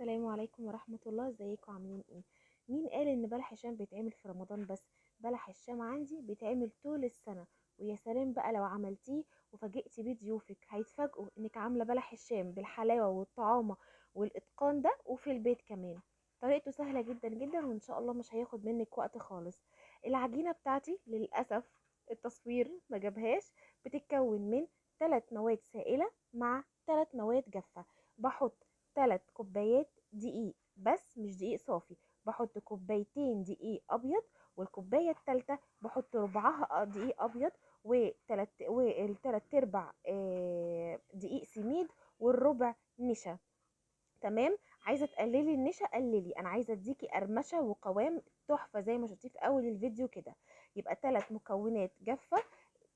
السلام عليكم ورحمة الله، ازيكم عاملين ايه؟ مين قال ان بلح الشام بيتعمل في رمضان بس؟ بلح الشام عندي بيتعمل طول السنة. ويا سلام بقى لو عملتيه وفاجئتي بيه ضيوفك، هيتفاجئوا انك عاملة بلح الشام بالحلاوة والطعامة والاتقان ده، وفي البيت كمان. طريقته سهلة جدا جدا، وان شاء الله مش هياخد منك وقت خالص. العجينة بتاعتي للأسف التصوير ما جابهاش. بتتكون من 3 مواد سائلة مع 3 مواد جافة. بحط 3 كوبايات دقيق، بس مش دقيق صافي. بحط كوبايتين دقيق ابيض، والكوبايه الثالثه بحط ربعها دقيق ابيض، والتلات ارباع دقيق سميد، والربع نشا. تمام. عايزه تقللي النشا قللي، انا عايزه اديكي قرمشه وقوام تحفه زي ما شفتيه في اول الفيديو كده. يبقى 3 مكونات جافه،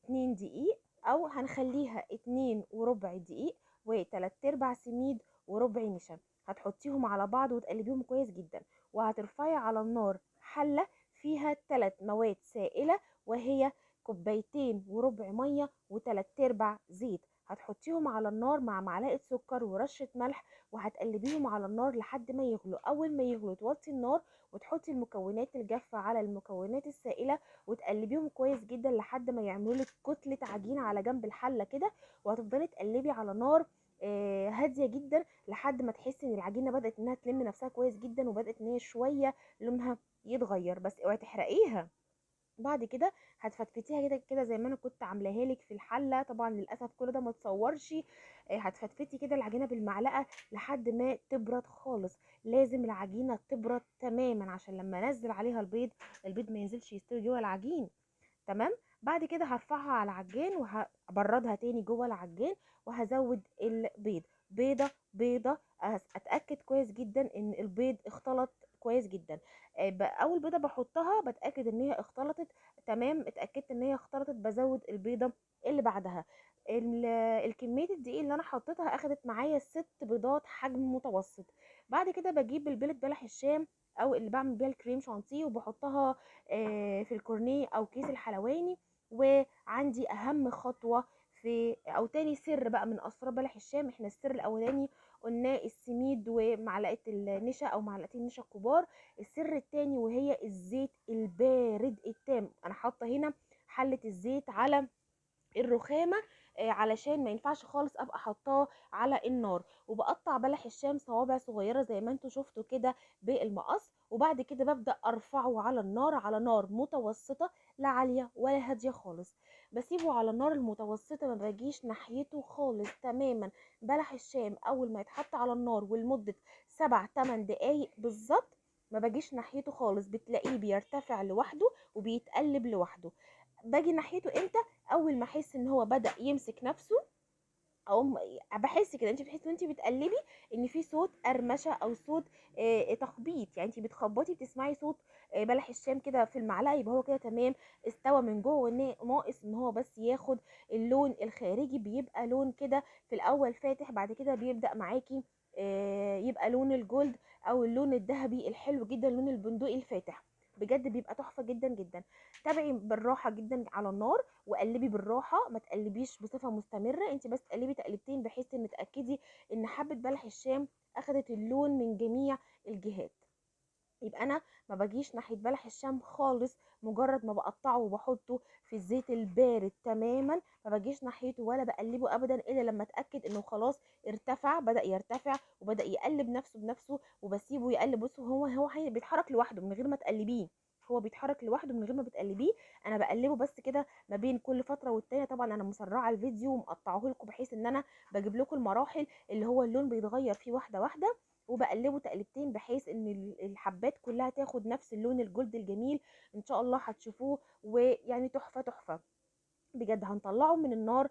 2 دقيق، او هنخليها 2 وربع دقيق، وتلات ارباع سميد، وربع نشا. هتحطيهم على بعض وتقلبيهم كويس جدا، وهترفعي على النار حلة فيها 3 مواد سائلة، وهي كوبايتين وربع مية وتلات ارباع زيت. هتحطيهم على النار مع معلقة سكر ورشة ملح، وهتقلبيهم على النار لحد ما يغلوا. اول ما يغلوا توطي النار، وتحطي المكونات الجافة على المكونات السائلة، وتقلبيهم كويس جدا لحد ما يعملوا لك كتله عجينه على جنب الحله كده. وهتفضلي تقلبي على نار هاديه جدا لحد ما تحسي ان العجينه بدات انها تلم نفسها كويس جدا، وبدات ان هي شويه لونها يتغير. بس اوعي تحرقيها. بعد كده هتفتفتيها كده كده زي ما انا كنت عاملاها لك في الحله. طبعا للاسف كل ده ما تصورش. هتفتفتي كده العجينه بالمعلقه لحد ما تبرد خالص. لازم العجينه تبرد تماما عشان لما انزل عليها البيض، البيض ما ينزلش يستوي جوه العجين. تمام. بعد كده هرفعها على العجين وهبردها تاني جوه العجين، وهزود البيض بيضه بيضه. اتاكد كويس جدا ان البيض اختلط كويس جدا. اول بيضه بحطها بتاكد ان هي اختلطت. تمام. اتاكدت ان هي اختلطت، بزود البيضه اللي بعدها. الكميه الدقيق اللي انا حطيتها اخدت معايا 6 بيضات حجم متوسط. بعد كده بجيب البيضه بلح الشام، او اللي بعمل بيها الكريم شانتيه، وبحطها في الكورنيه او كيس الحلواني. وعندي اهم خطوه او تاني سر بقى من اسرار بلح الشام. احنا السر الاولاني قلنا السميد ومعلقه النشا او معلقتين نشا كبار. السر التاني وهي الزيت البارد التام. انا حاطه هنا حله الزيت على الرخامه، علشان ما ينفعش خالص ابقى حطاه على النار. وبقطع بلح الشام صوابع صغيره زي ما انتوا شفتوا كده بالمقص. وبعد كده ببدا ارفعه على النار، على نار متوسطه، لا عاليه ولا هاديه خالص. بسيبه على النار المتوسطه، ما باجيش ناحيته خالص تماما. بلح الشام اول ما يتحط على النار ولمده 7 8 دقايق بالظبط، ما باجيش ناحيته خالص. بتلاقيه بيرتفع لوحده وبيتقلب لوحده. باجي ناحيته امتى؟ اول ما احس ان هو بدأ يمسك نفسه، او بحس كده. انت بتحسي وانت بتقلبي ان في صوت قرمشه او صوت تخبيط، يعني انت بتخبطي بتسمعي صوت بلح الشام كده في المعلقه، يبقى هو كده تمام استوى من جوه. ناقص ان هو بس ياخد اللون الخارجي. بيبقى لون كده في الاول فاتح، بعد كده بيبدأ معاكي يبقى لون الجولد او اللون الذهبي الحلو جدا، لون البندقي الفاتح. بجد بيبقى تحفه جدا جدا. تابعي بالراحه جدا على النار، وقلبي بالراحه، ما تقلبيش بصفه مستمره. انت بس تقلبي تقلبتين بحيث ان تاكدي ان حبه بلح الشام اخدت اللون من جميع الجهات. يبقى انا ما باجيش ناحيه بلح الشام خالص. مجرد ما بقطعه وبحطه في الزيت البارد تماما، ما باجيش ناحيته ولا بقلبه ابدا الا لما اتاكد انه خلاص ارتفع، بدا يرتفع وبدا يقلب نفسه بنفسه. وبسيبه يقلب. بصوا هو بيتحرك لوحده من غير ما تقلبيه. هو بيتحرك لوحده من غير ما بتقلبيه. انا بقلبه بس كده ما بين كل فتره والتانيه. طبعا انا مسرعه الفيديو ومقطعه لكم بحيث ان انا بجيب لكم المراحل اللي هو اللون بيتغير فيه واحده واحده. وبقلبه تقلبتين بحيث ان الحبات كلها تاخد نفس اللون الجلد الجميل. ان شاء الله هتشوفوه ويعني تحفة تحفة بجد. هنطلعه من النار.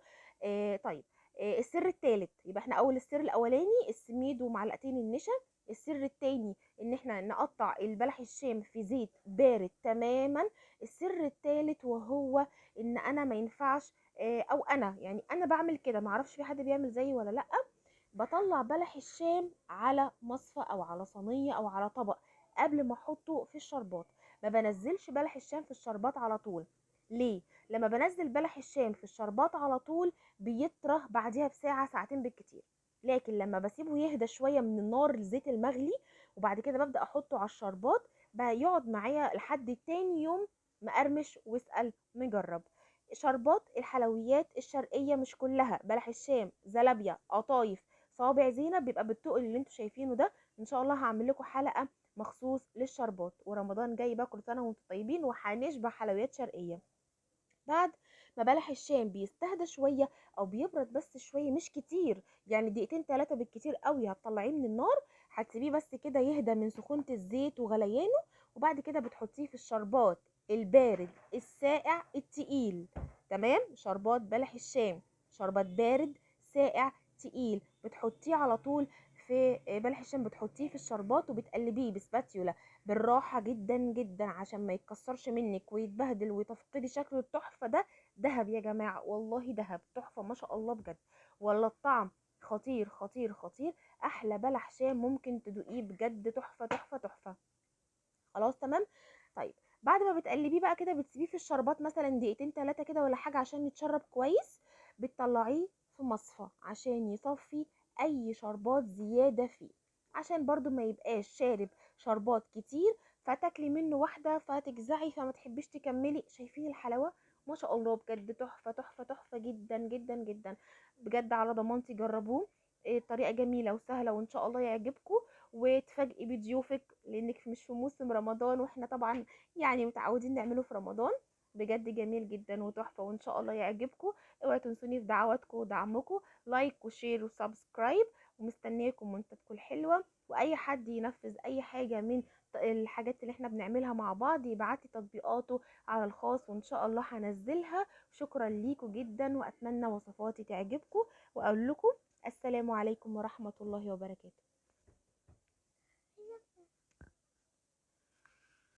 طيب. السر الثالث. يبقى احنا اول السر الاولاني السميد ومعلقتين النشا. السر التاني ان احنا نقطع البلح الشام في زيت بارد تماما. السر الثالث وهو ان انا ما ينفعش او انا يعني انا بعمل كده، معرفش في حد بيعمل زيي ولا لا. بطلع بلح الشام على مصفى او على صينيه او على طبق قبل ما احطه في الشربات. ما بنزلش بلح الشام في الشربات على طول. ليه؟ لما بنزل بلح الشام في الشربات على طول بيطرى بعدها بساعه ساعتين بالكتير. لكن لما بسيبه يهدى شويه من النار الزيت المغلي وبعد كده ببدا احطه على الشربات بقى يقعد معايا لحد تاني يوم مقرمش واسال مجرب. شربات الحلويات الشرقيه مش كلها، بلح الشام، زلابيا، قطايف، صوابع زينب، بيبقى بالتقل اللي انتوا شايفينه ده. ان شاء الله هعمل لكم حلقه مخصوص للشربات. ورمضان جاي بقى، كل سنه وانتم طيبين، وهنشبع حلويات شرقيه. بعد ما بلح الشام بيستهدى شويه او بيبرد بس شويه مش كتير، يعني دقيقتين 3 بالكتير قوي، هتطلعيه من النار، هتسيبيه بس كده يهدى من سخونه الزيت وغليانه، وبعد كده بتحطيه في الشربات البارد الساقع التقيل. تمام، شربات بلح الشام، شربات بارد ساقع تقيل، بتحطيه على طول في بلح الشام، بتحطيه في الشربات وبتقلبيه بسباتيولا بالراحة جدا جدا عشان ما يتكسرش منك ويتبهدل وتفقدي شكله التحفة ده. دهب يا جماعة، والله دهب تحفة ما شاء الله بجد. ولا الطعم خطير خطير خطير. احلى بلح شام ممكن تدوقيه بجد، تحفة تحفة تحفة. خلاص تمام. طيب بعد ما بتقلبيه بقى كده بتسيبيه في الشربات مثلا دقيقتين 3 كده ولا حاجة عشان يتشرب كويس. بتطلعيه في مصفى عشان يصفي اي شربات زيادة فيه، عشان برضو ما يبقاش شارب شربات كتير فتاكلي منه واحدة فتجزعي فما تحبيش تكملي. شايفين الحلاوة؟ ما شاء الله بجد تحفة تحفة تحفة جدا جدا جدا. بجد على ضمانتي جربوه. الطريقة جميلة وسهلة وان شاء الله يعجبكم، وتفاجئي بضيوفك لانك مش في موسم رمضان، واحنا طبعا يعني متعودين نعمله في رمضان. بجد جميل جدا وتحفة وان شاء الله يعجبكم. اوعوا تنسوني في دعواتكم ودعمكم، لايك وشير وسبسكرايب، ومستنياكم منتجكم الحلوة. واي حد ينفذ اي حاجة من الحاجات اللي احنا بنعملها مع بعض يبعتلي تطبيقاته على الخاص وان شاء الله هنزلها. شكرا ليكم جدا واتمنى وصفاتي تعجبكم، واقول لكم السلام عليكم ورحمة الله وبركاته.